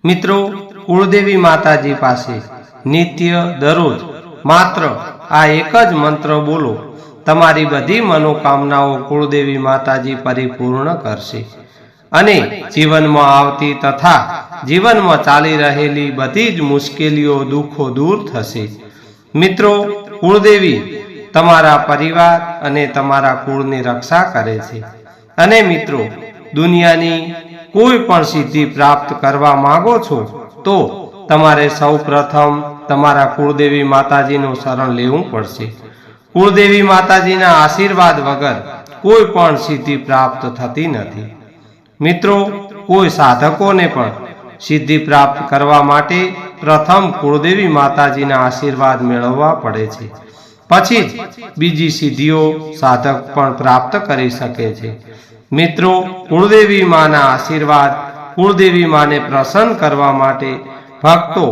મિત્રો, કુળદેવી માતાજી પાસે નિત્ય દરરોજ માત્ર આ એક જ મંત્ર બોલો, તમારી બધી મનોકામનાઓ કુળદેવી માતાજી પરિપૂર્ણ કરશે અને જીવનમાં આવતી તથા જીવનમાં ચાલી રહેલી બધી જ મુશ્કેલીઓ દુઃખો દૂર થશે। મિત્રો, કુળદેવી તમારા પરિવાર અને તમારા કુળની રક્ષા કરે છે અને મિત્રો, દુનિયાની કોઈ પણ સિદ્ધિ પ્રાપ્ત કરવા માંગો છો તો તમારે સૌ પ્રથમ તમારા કુળદેવી માતાજીનું શરણ લેવું પડશે। કુળદેવી માતાજીના આશીર્વાદ વગર કોઈ પણ સિદ્ધિ પ્રાપ્ત થતી નથી। મિત્રો, કોઈ સાધકોને પણ સિદ્ધિ પ્રાપ્ત કરવા માટે પ્રથમ કુળદેવી માતાજીના આશીર્વાદ મેળવવા પડે છે, પછી જ બીજી સિદ્ધિઓ સાધક પણ પ્રાપ્ત કરી શકે છે। મિત્રો, કુળદેવી માના આશીર્વાદ, કુળદેવી માને પ્રસન્ન કરવા માટે ભક્તો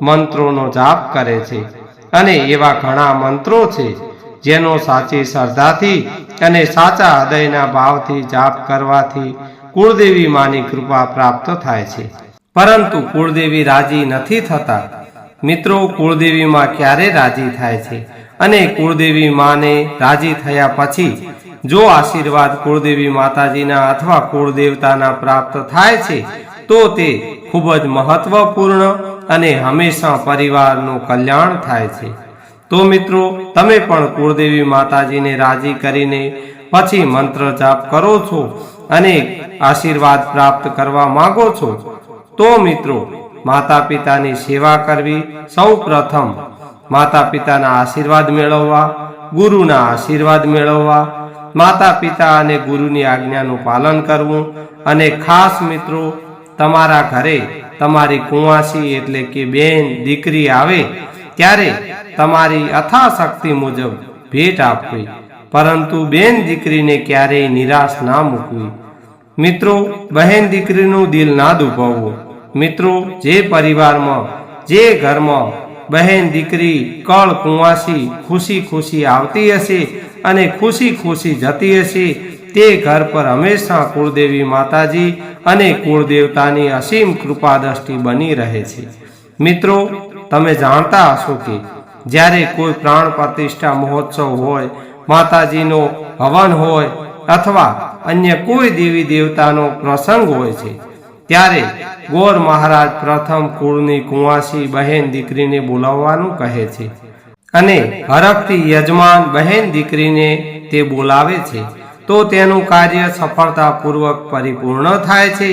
મંત્રોનો જાપ કરે છે અને એવા ઘણા મંત્રો છે જેનો સાચી શ્રદ્ધાથી અને સાચા હૃદયના ભાવથી જાપ કરવાથી કુળદેવી માની કૃપા પ્રાપ્ત થાય છે, પરંતુ કુળદેવી રાજી નથી થતા। મિત્રો, કુળદેવી માં ક્યારે રાજી થાય છે અને કુળદેવી માને રાજી થયા પછી જો આશીર્વાદ કુળદેવી માતાજીના અથવા કુળદેવતાના પ્રાપ્ત થાય છે તો તે ખૂબ જ મહત્વપૂર્ણ અને હંમેશા પરિવારનું કલ્યાણ થાય છે। તો મિત્રો, તમે પણ કુળદેવી માતાજીને રાજી કરીને પછી મંત્ર જાપ કરો છો અને આશીર્વાદ પ્રાપ્ત કરવા માંગો છો તો મિત્રો, માતા પિતાની સેવા કરવી, સૌ પ્રથમ માતા પિતાના આશીર્વાદ મેળવવા, ગુરુના આશીર્વાદ મેળવવા, માતા પિતા અને ગુરુની આજ્ઞાનું પાલન કરવું અને ખાસ મિત્રો, તમારા ઘરે તમારી કુંવાસી એટલે કે બેન દીકરી આવે ત્યારે તમારી અથાશક્તિ મુજબ ભેટ આપવી, પરંતુ બેન દીકરીને ક્યારેય નિરાશ ના મૂકવી। મિત્રો, બહેન દીકરીનું દિલ ના દુભાવવું। મિત્રો, જે પરિવારમાં, જે ઘરમાં બહેન દીકરી કળ કુંવાસી ખુશી ખુશી આવતી હશે અને ખુશી ખુશી જતી હશે તે ઘર પર હંમેશા કુળદેવી માતાજી અને કુળદેવતાની અસીમ કૃપા દ્રષ્ટિ બની રહે છે। મિત્રો, તમે જાણતા હશો કે જ્યારે કોઈ પ્રાણ પ્રતિષ્ઠા મહોત્સવ હોય, માતાજીનો હવન હોય અથવા અન્ય કોઈ દેવી દેવતાનો પ્રસંગ હોય છે ત્યારે ગોર મહારાજ પ્રથમ કુળની કુંવાસી બહેન દીકરીને બોલાવવાનું કહે છે અને હરખથી યજમાન બહેન દીકરીને તે બોલાવે છે તો તેનું કાર્ય સફળતાપૂર્વક પરિપૂર્ણ થાય છે।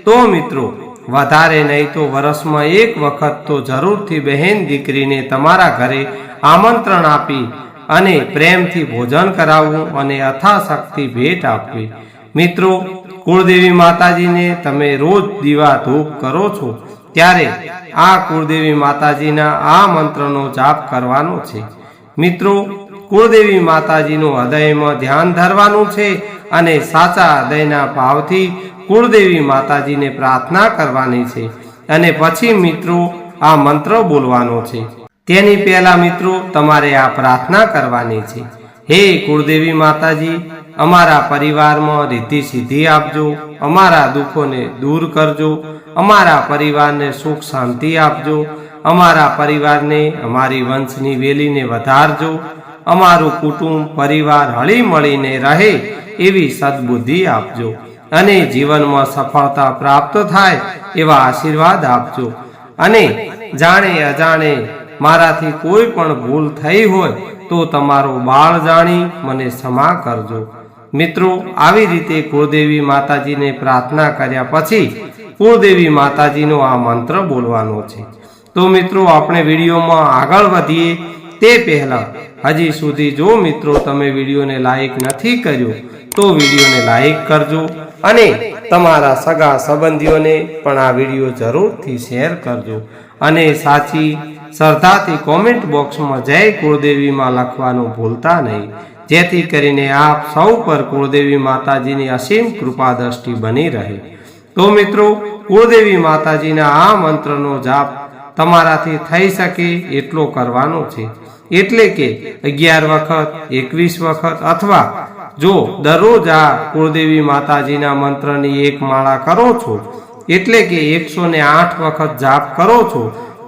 તો મિત્રો, વધારે નહીં તો વર્ષમાં એક વખત તો જરૂરથી બહેન દીકરીને તમારા ઘરે આમંત્રણ આપી અને પ્રેમથી ભોજન કરાવવું અને યથાશક્તિ ભેટ આપવી। મિત્રો, કુળદેવી માતાજીને તમે રોજ દીવા ધૂપ કરો છો ત્યારે આ કુળદેવી માતાજીના આ મંત્રનો જાપ કરવાનો છે। મિત્રો, કુળદેવી માતાજીનું હૃદયમાં ધ્યાન ધરવાનું છે અને સાચા હૃદયના ભાવથી કુળદેવી માતાજીને પ્રાર્થના કરવાની છે અને પછી મિત્રો આ મંત્ર બોલવાનો છે। તેની પહેલા મિત્રો તમારે આ પ્રાર્થના કરવાની છે, હે કુળદેવી માતાજી, અમારા પરિવારમાં રિદ્ધિ સિદ્ધિ આપજો, અમારા દુઃખોને દૂર કરજો, અમારા પરિવારને સુખ શાંતિ આપજો, અમારા પરિવારને, અમારી વંશની વેલીને વધારજો, અમારું કુટુંબ પરિવાર હળી મળીને રહે એવી સદબુદ્ધિ આપજો અને જીવનમાં સફળતા પ્રાપ્ત થાય એવા આશીર્વાદ આપજો અને જાણે અજાણે મારાથી કોઈ પણ ભૂલ થઈ હોય તો તમારો બાળ જાણી મને ક્ષમા કરજો। મિત્રો, આવી રીતે કુળદેવી માતાજીને પ્રાર્થના કર્યા પછી કુળદેવી માતાજીનો આ મંત્ર બોલવાનો છે। તો મિત્રો, આપણે વિડીયોમાં આગળ વધીએ તે પહેલા હજી સુધી જો મિત્રો તમે વિડીયોને લાઈક નથી કર્યો તો વિડીયોને લાઈક કરજો અને તમારા સગા સંબંધીઓને પણ આ વિડીયો જરૂરથી શેર કરજો અને સાચી શ્રદ્ધાથી કોમેન્ટ બોક્સમાં જય કુળદેવીમાં લખવાનું ભૂલતા નહીં, જેથી કરીને આપ સૌ પર કુળદેવી માતાજીની અસીમ કૃપા દ્રષ્ટિ બની રહે। તો મિત્રો, કુળદેવી માતાજીના આ મંત્રનો જાપ તમારાથી થઈ શકે એટલો કરવાનો છે, એટલે કે 11 વખત, 21 વખત અથવા જો દરરોજ આ કુળદેવી માતાજીના મંત્રની એક માળા કરો છો એટલે કે 108 વખત જાપ કરો છો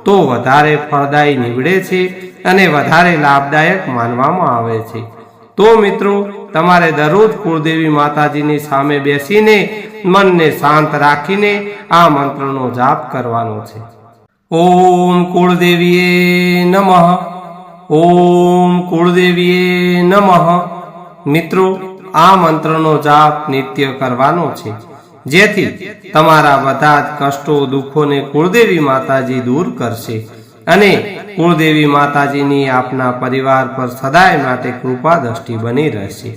તો વધારે ફળદાયી નીવડે છે અને વધારે લાભદાયક માનવામાં આવે છે. તો મિત્રો, તમારે દરરોજ કુળદેવી માતાજીની સામે બેસીને મનને શાંત રાખીને આ મંત્રનો જાપ કરવાનો છે. ઓમ કુળદેવીએ નમઃ. ઓમ કુળદેવીએ નમઃ. મિત્રો, આ મંત્રનો જાપ નિત્ય કરવાનો છે, જેથી તમારા બધા જ કષ્ટો દુઃખોને કુળદેવી માતાજી દૂર કરશે અને કુળદેવી માતાજીની આપના પરિવાર પર સદાય માટે કૃપા દ્રષ્ટિ બની રહેશે.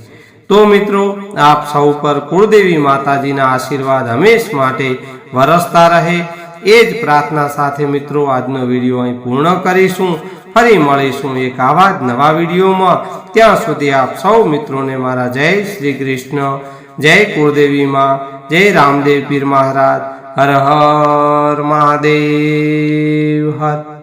તો મિત્રો, આપ સૌ પર કુળદેવી માતાજીના આશીર્વાદ હંમેશ માટે વરસતા રહે એ જ પ્રાર્થના સાથે મિત્રો આજનો વિડીયો અહીં પૂર્ણ કરીશું. ફરી મળીશું એક આવા જ નવા વિડીયોમાં. ત્યાં સુધી આપ સૌ મિત્રોને મારા જય શ્રી કૃષ્ણ, જય કુળદેવી માં, જય રામદેવ પીર મહારાજ. હર હર મહાદેવ. હર